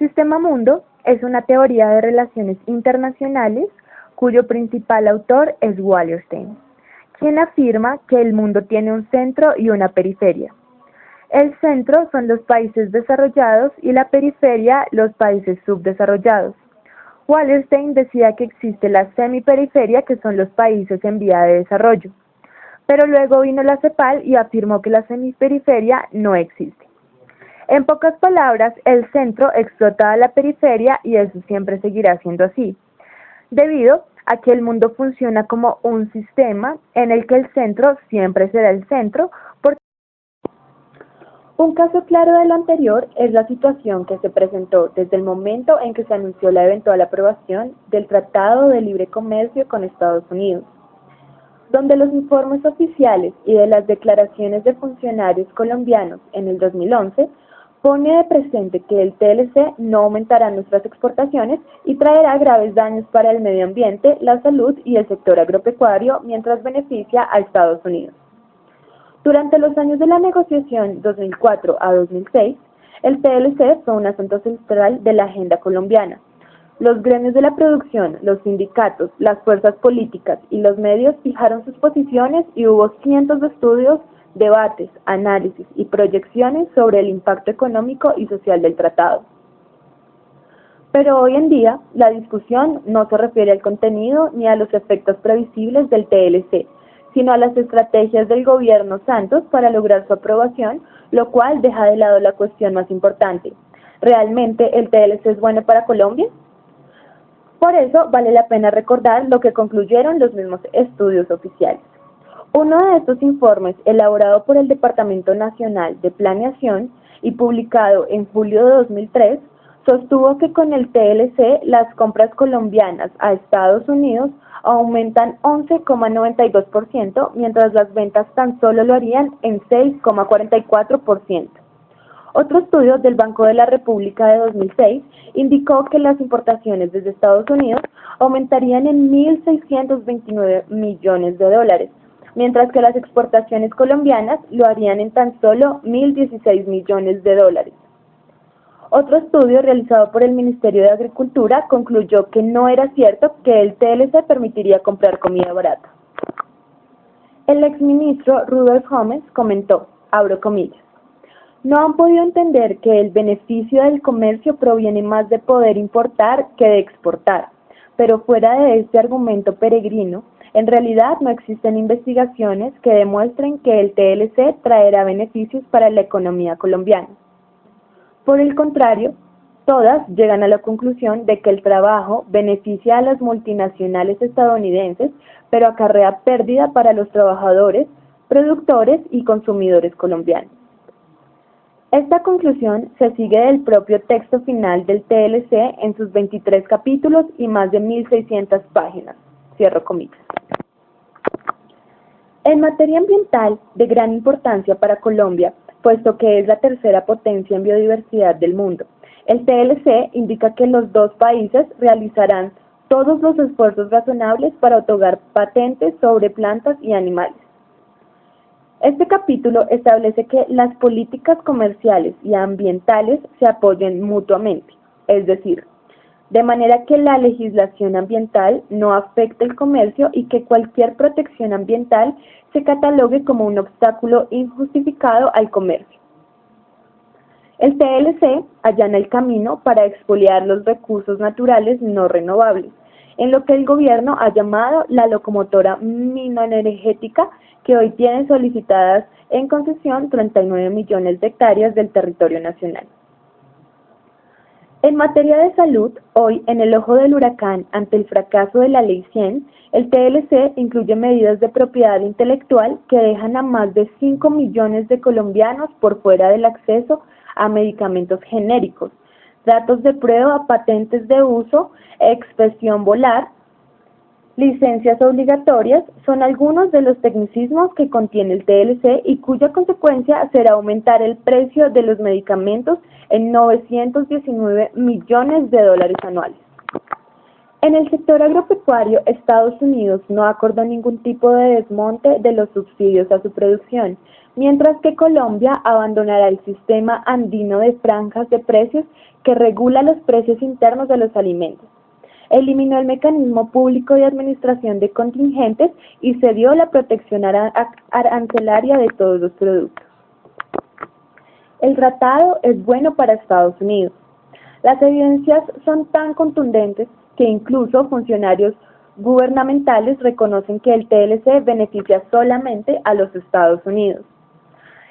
Sistema Mundo es una teoría de relaciones internacionales cuyo principal autor es Wallerstein, quien afirma que el mundo tiene un centro y una periferia. El centro son los países desarrollados y la periferia los países subdesarrollados. Wallerstein decía que existe la semiperiferia, que son los países en vía de desarrollo, pero luego vino la CEPAL y afirmó que la semiperiferia no existe. En pocas palabras, el centro explota a la periferia y eso siempre seguirá siendo así, debido a que el mundo funciona como un sistema en el que el centro siempre será el centro. Un caso claro de lo anterior es la situación que se presentó desde el momento en que se anunció la eventual aprobación del Tratado de Libre Comercio con Estados Unidos, donde los informes oficiales y de las declaraciones de funcionarios colombianos en el 2011 pone de presente que el TLC no aumentará nuestras exportaciones y traerá graves daños para el medio ambiente, la salud y el sector agropecuario, mientras beneficia a Estados Unidos. Durante los años de la negociación 2004 a 2006, el TLC fue un asunto central de la agenda colombiana. Los gremios de la producción, los sindicatos, las fuerzas políticas y los medios fijaron sus posiciones y hubo cientos de estudios, debates, análisis y proyecciones sobre el impacto económico y social del tratado. Pero hoy en día, la discusión no se refiere al contenido ni a los efectos previsibles del TLC, sino a las estrategias del gobierno Santos para lograr su aprobación, lo cual deja de lado la cuestión más importante. ¿Realmente el TLC es bueno para Colombia? Por eso vale la pena recordar lo que concluyeron los mismos estudios oficiales. Uno de estos informes, elaborado por el Departamento Nacional de Planeación y publicado en julio de 2003, sostuvo que con el TLC las compras colombianas a Estados Unidos aumentan 11,92%, mientras las ventas tan solo lo harían en 6,44%. Otro estudio del Banco de la República de 2006 indicó que las importaciones desde Estados Unidos aumentarían en 1.629 millones de dólares, mientras que las exportaciones colombianas lo harían en tan solo 1.016 millones de dólares. Otro estudio realizado por el Ministerio de Agricultura concluyó que no era cierto que el TLC permitiría comprar comida barata. El exministro Rudolf Gómez comentó, abro comillas, no han podido entender que el beneficio del comercio proviene más de poder importar que de exportar, pero fuera de este argumento peregrino, en realidad no existen investigaciones que demuestren que el TLC traerá beneficios para la economía colombiana. Por el contrario, todas llegan a la conclusión de que el trabajo beneficia a las multinacionales estadounidenses, pero acarrea pérdida para los trabajadores, productores y consumidores colombianos. Esta conclusión se sigue del propio texto final del TLC en sus 23 capítulos y más de 1.600 páginas. Cierro comillas. En materia ambiental, de gran importancia para Colombia, puesto que es la tercera potencia en biodiversidad del mundo, el TLC indica que los dos países realizarán todos los esfuerzos razonables para otorgar patentes sobre plantas y animales. Este capítulo establece que las políticas comerciales y ambientales se apoyen mutuamente, es decir, de manera que la legislación ambiental no afecte el comercio y que cualquier protección ambiental se catalogue como un obstáculo injustificado al comercio. El TLC allana el camino para expoliar los recursos naturales no renovables, en lo que el gobierno ha llamado la locomotora mineroenergética, que hoy tiene solicitadas en concesión 39 millones de hectáreas del territorio nacional. En materia de salud, hoy, en el ojo del huracán ante el fracaso de la Ley 100, el TLC incluye medidas de propiedad intelectual que dejan a más de 5 millones de colombianos por fuera del acceso a medicamentos genéricos, datos de prueba, patentes de uso, expresión volar, licencias obligatorias, son algunos de los tecnicismos que contiene el TLC y cuya consecuencia será aumentar el precio de los medicamentos en 919 millones de dólares anuales. En el sector agropecuario, Estados Unidos no acordó ningún tipo de desmonte de los subsidios a su producción, mientras que Colombia abandonará el sistema andino de franjas de precios que regula los precios internos de los alimentos. Eliminó el mecanismo público de administración de contingentes y cedió la protección arancelaria de todos los productos. El tratado es bueno para Estados Unidos. Las evidencias son tan contundentes que incluso funcionarios gubernamentales reconocen que el TLC beneficia solamente a los Estados Unidos.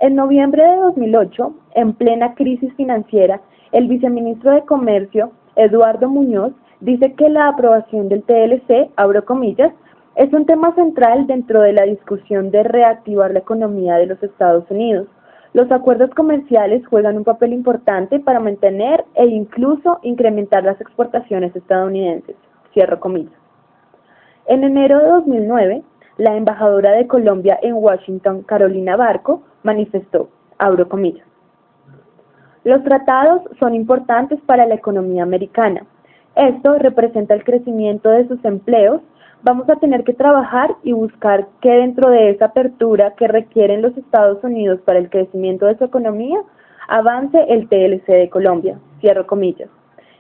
En noviembre de 2008, en plena crisis financiera, el viceministro de Comercio, Eduardo Muñoz, dice que la aprobación del TLC, abro comillas, es un tema central dentro de la discusión de reactivar la economía de los Estados Unidos. Los acuerdos comerciales juegan un papel importante para mantener e incluso incrementar las exportaciones estadounidenses. Cierro comillas. En enero de 2009, la embajadora de Colombia en Washington, Carolina Barco, manifestó, abro comillas, los tratados son importantes para la economía americana. Esto representa el crecimiento de sus empleos. Vamos a tener que trabajar y buscar que dentro de esa apertura que requieren los Estados Unidos para el crecimiento de su economía, avance el TLC de Colombia. Cierro comillas.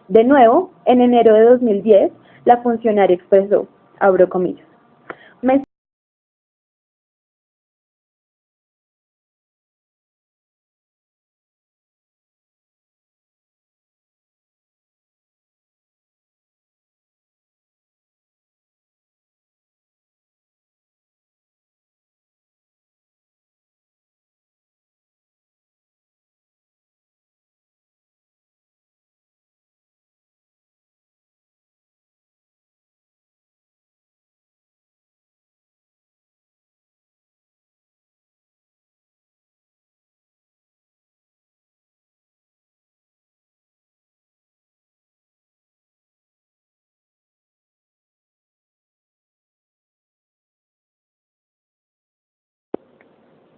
De nuevo, en enero de 2010, la funcionaria expresó, abro comillas, me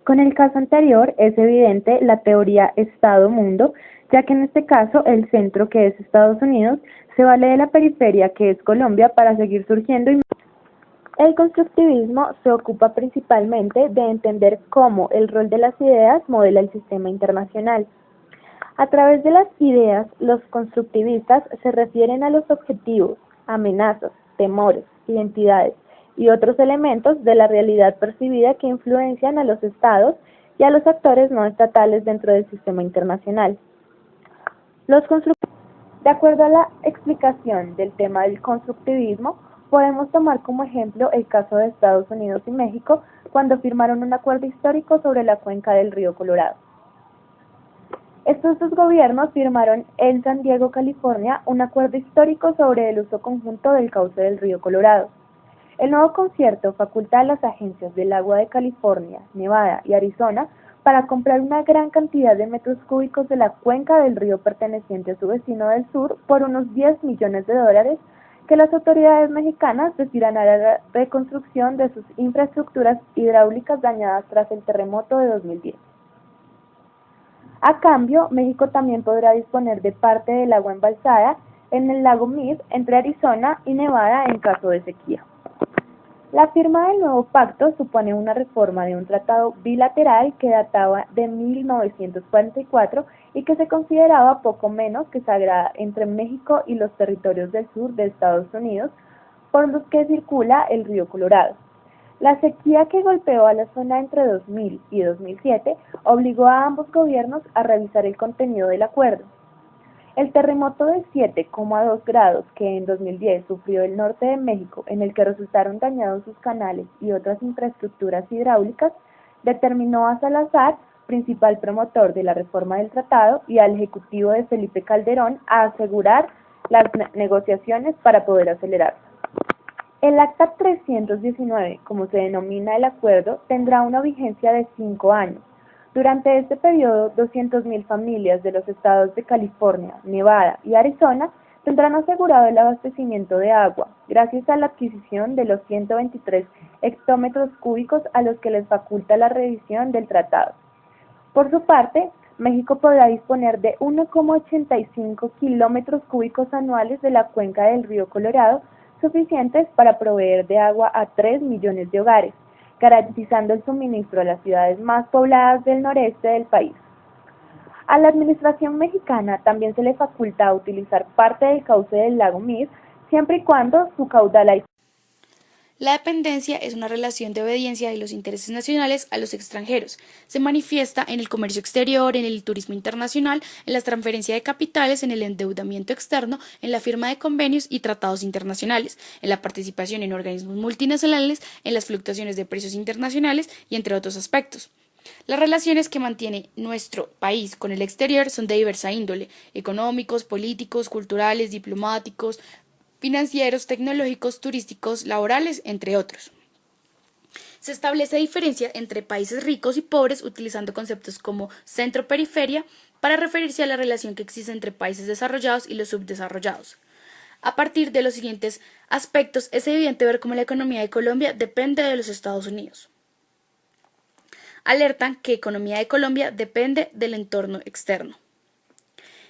Con el caso anterior es evidente la teoría Estado-Mundo, ya que en este caso el centro, que es Estados Unidos, se vale de la periferia, que es Colombia, para seguir surgiendo. El constructivismo se ocupa principalmente de entender cómo el rol de las ideas modela el sistema internacional. A través de las ideas, los constructivistas se refieren a los objetivos, amenazas, temores, identidades y otros elementos de la realidad percibida que influencian a los estados y a los actores no estatales dentro del sistema internacional. Los De acuerdo a la explicación del tema del constructivismo, podemos tomar como ejemplo el caso de Estados Unidos y México cuando firmaron un acuerdo histórico sobre la cuenca del río Colorado. Estos dos gobiernos firmaron en San Diego, California, un acuerdo histórico sobre el uso conjunto del cauce del río Colorado. El nuevo concierto faculta a las agencias del agua de California, Nevada y Arizona para comprar una gran cantidad de metros cúbicos de la cuenca del río perteneciente a su vecino del sur por unos 10 millones de dólares que las autoridades mexicanas destinarán a la reconstrucción de sus infraestructuras hidráulicas dañadas tras el terremoto de 2010. A cambio, México también podrá disponer de parte del agua embalsada en el lago Mead entre Arizona y Nevada en caso de sequía. La firma del nuevo pacto supone una reforma de un tratado bilateral que databa de 1944 y que se consideraba poco menos que sagrada entre México y los territorios del sur de Estados Unidos, por los que circula el río Colorado. La sequía que golpeó a la zona entre 2000 y 2007 obligó a ambos gobiernos a revisar el contenido del acuerdo. El terremoto de 7,2 grados que en 2010 sufrió el norte de México, en el que resultaron dañados sus canales y otras infraestructuras hidráulicas, determinó a Salazar, principal promotor de la reforma del tratado, y al ejecutivo de Felipe Calderón a asegurar las negociaciones para poder acelerarlas. El Acta 319, como se denomina el acuerdo, tendrá una vigencia de 5 años. Durante este periodo, 200.000 familias de los estados de California, Nevada y Arizona tendrán asegurado el abastecimiento de agua, gracias a la adquisición de los 123 hectómetros cúbicos a los que les faculta la revisión del tratado. Por su parte, México podrá disponer de 1,85 kilómetros cúbicos anuales de la cuenca del río Colorado suficientes para proveer de agua a 3 millones de hogares, garantizando el suministro a las ciudades más pobladas del noreste del país. A la administración mexicana también se le faculta utilizar parte del cauce del lago Mead, siempre y cuando su caudal adicional. La dependencia es una relación de obediencia de los intereses nacionales a los extranjeros. Se manifiesta en el comercio exterior, en el turismo internacional, en la transferencia de capitales, en el endeudamiento externo, en la firma de convenios y tratados internacionales, en la participación en organismos multinacionales, en las fluctuaciones de precios internacionales y entre otros aspectos. Las relaciones que mantiene nuestro país con el exterior son de diversa índole: económicos, políticos, culturales, diplomáticos, financieros, tecnológicos, turísticos, laborales, entre otros. Se establece diferencia entre países ricos y pobres utilizando conceptos como centro-periferia para referirse a la relación que existe entre países desarrollados y los subdesarrollados. A partir de los siguientes aspectos es evidente ver cómo la economía de Colombia depende de los Estados Unidos. Alertan que la economía de Colombia depende del entorno externo.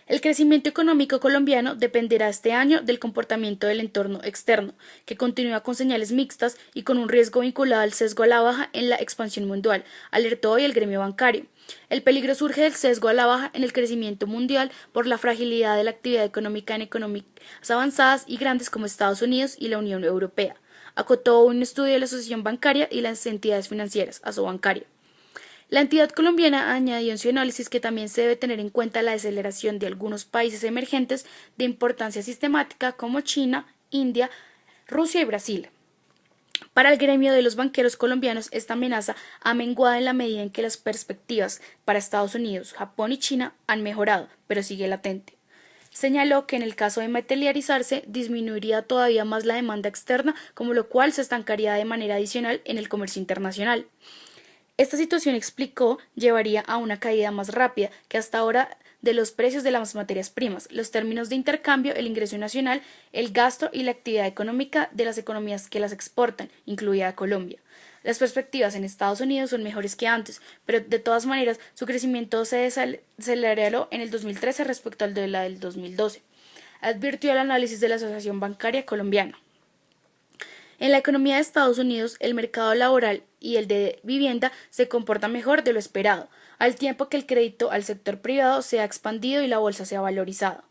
El crecimiento económico colombiano dependerá este año del comportamiento del entorno externo, que continúa con señales mixtas y con un riesgo vinculado al sesgo a la baja en la expansión mundial, alertó hoy el gremio bancario. El peligro surge del sesgo a la baja en el crecimiento mundial por la fragilidad de la actividad económica en economías avanzadas y grandes como Estados Unidos y la Unión Europea, acotó un estudio de la Asociación Bancaria y las entidades financieras, Asobancaria. La entidad colombiana añadió en su análisis que también se debe tener en cuenta la deceleración de algunos países emergentes de importancia sistemática como China, India, Rusia y Brasil. Para el gremio de los banqueros colombianos, esta amenaza ha menguado en la medida en que las perspectivas para Estados Unidos, Japón y China han mejorado, pero sigue latente. Señaló que en el caso de materializarse disminuiría todavía más la demanda externa, como lo cual se estancaría de manera adicional en el comercio internacional. Esta situación, explicó, llevaría a una caída más rápida que hasta ahora de los precios de las materias primas, los términos de intercambio, el ingreso nacional, el gasto y la actividad económica de las economías que las exportan, incluida Colombia. Las perspectivas en Estados Unidos son mejores que antes, pero de todas maneras su crecimiento se desaceleró en el 2013 respecto al de la del 2012, advirtió el análisis de la Asociación Bancaria Colombiana. En la economía de Estados Unidos, el mercado laboral y el de vivienda se comportan mejor de lo esperado, al tiempo que el crédito al sector privado se ha expandido y la bolsa se ha valorizado.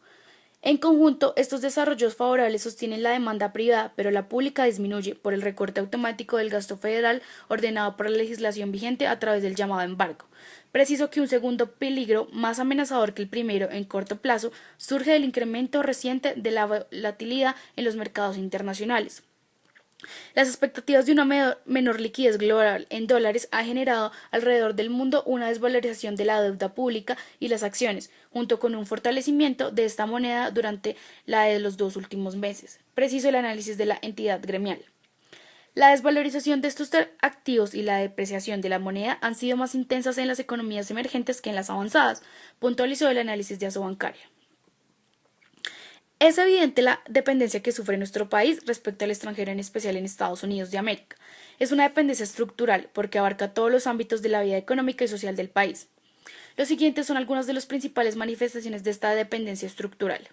En conjunto, estos desarrollos favorables sostienen la demanda privada, pero la pública disminuye por el recorte automático del gasto federal ordenado por la legislación vigente a través del llamado embargo. Preciso que un segundo peligro, más amenazador que el primero en corto plazo, surge del incremento reciente de la volatilidad en los mercados internacionales. Las expectativas de una menor liquidez global en dólares ha generado alrededor del mundo una desvalorización de la deuda pública y las acciones, junto con un fortalecimiento de esta moneda durante la de los 2 últimos meses. Preciso el análisis de la entidad gremial. La desvalorización de estos activos y la depreciación de la moneda han sido más intensas en las economías emergentes que en las avanzadas, puntualizó el análisis de Asobancaria. Es evidente la dependencia que sufre nuestro país respecto al extranjero, en especial en Estados Unidos de América. Es una dependencia estructural porque abarca todos los ámbitos de la vida económica y social del país. Los siguientes son algunas de las principales manifestaciones de esta dependencia estructural,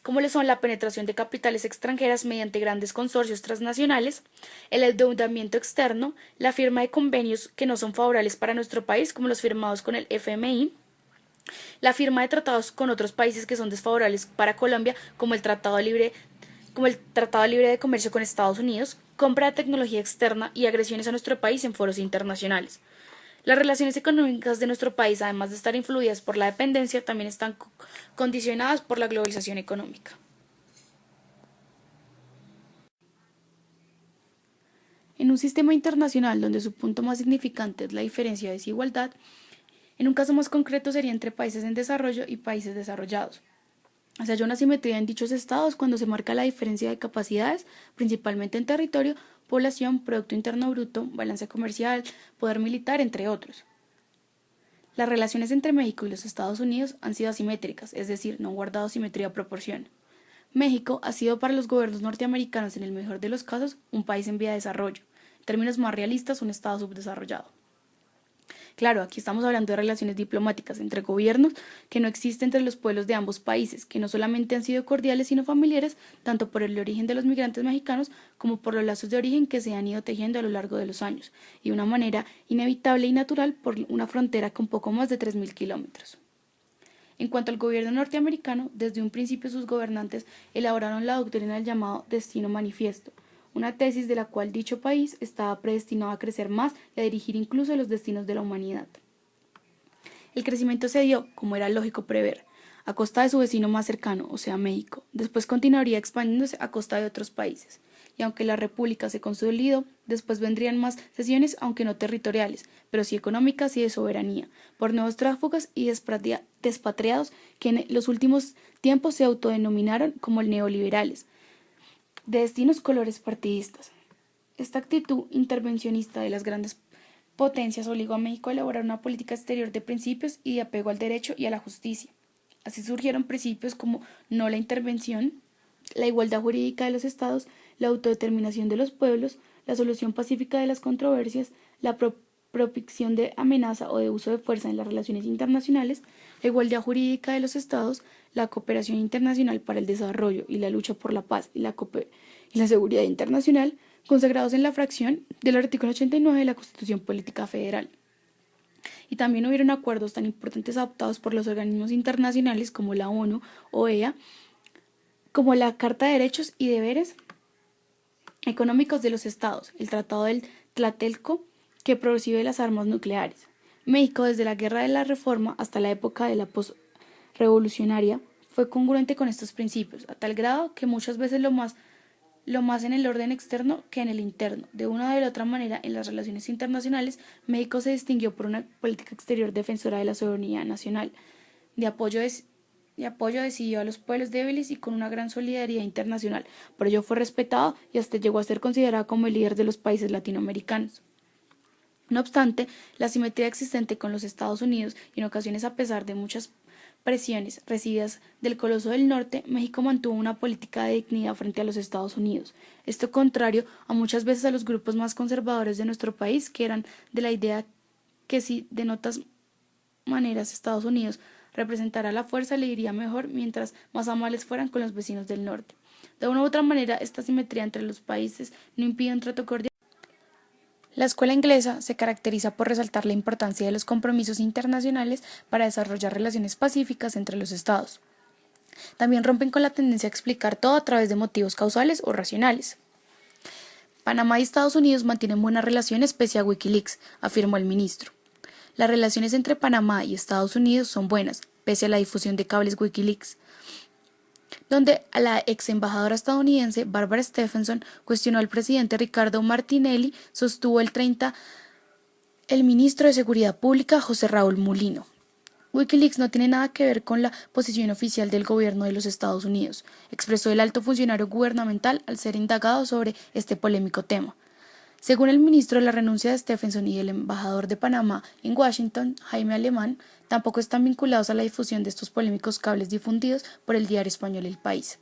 como lo son la penetración de capitales extranjeras mediante grandes consorcios transnacionales, el endeudamiento externo, la firma de convenios que no son favorables para nuestro país, como los firmados con el FMI, la firma de tratados con otros países que son desfavorables para Colombia, como el Tratado Libre de Comercio con Estados Unidos, compra de tecnología externa y agresiones a nuestro país en foros internacionales. Las relaciones económicas de nuestro país, además de estar influidas por la dependencia, también están condicionadas por la globalización económica. En un sistema internacional donde su punto más significante es la diferencia de desigualdad, en un caso más concreto sería entre países en desarrollo y países desarrollados. Se halla una simetría en dichos estados cuando se marca la diferencia de capacidades, principalmente en territorio, población, Producto Interno Bruto, balance comercial, poder militar, entre otros. Las relaciones entre México y los Estados Unidos han sido asimétricas, es decir, no han guardado simetría o proporción. México ha sido para los gobiernos norteamericanos, en el mejor de los casos, un país en vía de desarrollo, en términos más realistas, un estado subdesarrollado. Claro, aquí estamos hablando de relaciones diplomáticas entre gobiernos que no existen entre los pueblos de ambos países, que no solamente han sido cordiales sino familiares, tanto por el origen de los migrantes mexicanos como por los lazos de origen que se han ido tejiendo a lo largo de los años, y de una manera inevitable y natural por una frontera con poco más de 3.000 kilómetros. En cuanto al gobierno norteamericano, desde un principio sus gobernantes elaboraron la doctrina del llamado Destino Manifiesto, una tesis de la cual dicho país estaba predestinado a crecer más y a dirigir incluso los destinos de la humanidad. El crecimiento se dio, como era lógico prever, a costa de su vecino más cercano, o sea México. Después continuaría expandiéndose a costa de otros países. Y aunque la república se consolidó, después vendrían más cesiones, aunque no territoriales, pero sí económicas y de soberanía, por nuevos tránsfugas y despatriados que en los últimos tiempos se autodenominaron como neoliberales, de destinos colores partidistas. Esta actitud intervencionista de las grandes potencias obligó a México a elaborar una política exterior de principios y de apego al derecho y a la justicia. Así surgieron principios como no la intervención, la igualdad jurídica de los estados, la autodeterminación de los pueblos, la solución pacífica de las controversias, la prohibición de amenaza o de uso de fuerza en las relaciones internacionales, la igualdad jurídica de los estados, la cooperación internacional para el desarrollo y la lucha por la paz y la seguridad internacional, consagrados en la fracción del artículo 89 de la Constitución Política Federal. Y también hubieron acuerdos tan importantes adoptados por los organismos internacionales como la ONU, OEA, como la Carta de Derechos y Deberes Económicos de los Estados, el Tratado del Tlatelolco, que prohíbe las armas nucleares. México, desde la Guerra de la Reforma hasta la época de la posrevolucionaria, fue congruente con estos principios, a tal grado que muchas veces lo más en el orden externo que en el interno. De una o de la otra manera, en las relaciones internacionales, México se distinguió por una política exterior defensora de la soberanía nacional, de apoyo decidido a los pueblos débiles y con una gran solidaridad internacional. Por ello fue respetado y hasta llegó a ser considerado como el líder de los países latinoamericanos. No obstante, la asimetría existente con los Estados Unidos y en ocasiones a pesar de muchas presiones recibidas del Coloso del Norte, México mantuvo una política de dignidad frente a los Estados Unidos. Esto contrario a muchas veces a los grupos más conservadores de nuestro país, que eran de la idea que si de notas maneras Estados Unidos representara la fuerza le iría mejor mientras más amables fueran con los vecinos del norte. De una u otra manera, esta simetría entre los países no impide un trato cordial. La escuela inglesa se caracteriza por resaltar la importancia de los compromisos internacionales para desarrollar relaciones pacíficas entre los estados. También rompen con la tendencia a explicar todo a través de motivos causales o racionales. Panamá y Estados Unidos mantienen buenas relaciones pese a Wikileaks, afirmó el ministro. Las relaciones entre Panamá y Estados Unidos son buenas, pese a la difusión de cables Wikileaks, donde a la ex embajadora estadounidense Barbara Stephenson cuestionó al presidente Ricardo Martinelli, sostuvo el 30 el ministro de Seguridad Pública José Raúl Mulino. Wikileaks no tiene nada que ver con la posición oficial del gobierno de los Estados Unidos, expresó el alto funcionario gubernamental al ser indagado sobre este polémico tema. Según el ministro, la renuncia de Stephenson y el embajador de Panamá en Washington, Jaime Alemán, tampoco están vinculados a la difusión de estos polémicos cables difundidos por el diario español El País.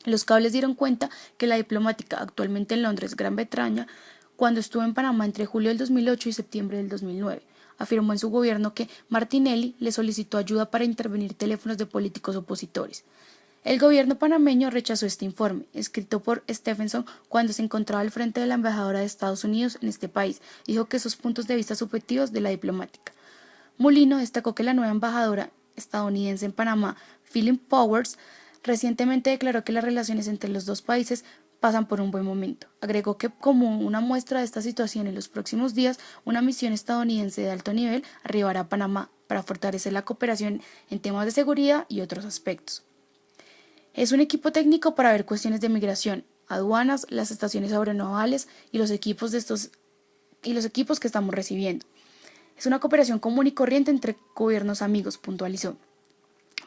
Los cables dieron cuenta que la diplomática, actualmente en Londres, Gran Bretaña, cuando estuvo en Panamá entre julio del 2008 y septiembre del 2009, afirmó en su gobierno que Martinelli le solicitó ayuda para intervenir teléfonos de políticos opositores. El gobierno panameño rechazó este informe, escrito por Stephenson cuando se encontraba al frente de la embajadora de Estados Unidos en este país. Dijo que esos puntos de vista subjetivos de la diplomática. Mulino destacó que la nueva embajadora estadounidense en Panamá, Philip Powers, recientemente declaró que las relaciones entre los dos países pasan por un buen momento. Agregó que como una muestra de esta situación en los próximos días, una misión estadounidense de alto nivel arribará a Panamá para fortalecer la cooperación en temas de seguridad y otros aspectos. Es un equipo técnico para ver cuestiones de migración, aduanas, las estaciones aeronavales y los equipos que estamos recibiendo. Es una cooperación común y corriente entre gobiernos amigos, puntualizó.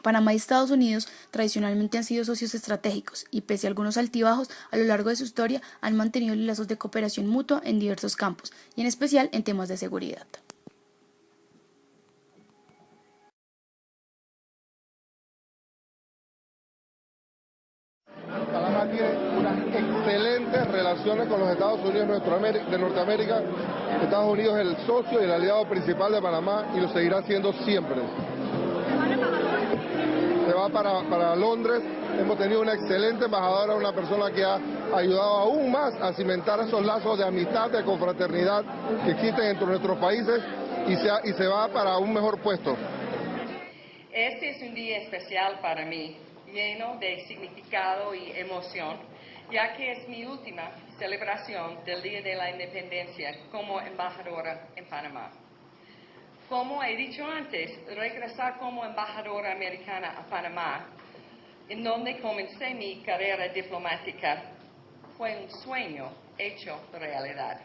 Panamá y Estados Unidos tradicionalmente han sido socios estratégicos y pese a algunos altibajos a lo largo de su historia han mantenido lazos de cooperación mutua en diversos campos y en especial en temas de seguridad. Panamá tiene unas excelentes relaciones con los Estados Unidos de Norteamérica. Estados Unidos es el socio y el aliado principal de Panamá y lo seguirá siendo siempre. Se va para Londres. Hemos tenido una excelente embajadora, una persona que ha ayudado aún más a cimentar esos lazos de amistad, de confraternidad que existen entre nuestros países y se va para un mejor puesto. Este es un día especial para mí, lleno de significado y emoción, ya que es mi última celebración del Día de la Independencia como embajadora en Panamá. Como he dicho antes, regresar como embajadora americana a Panamá, en donde comencé mi carrera diplomática, fue un sueño hecho realidad.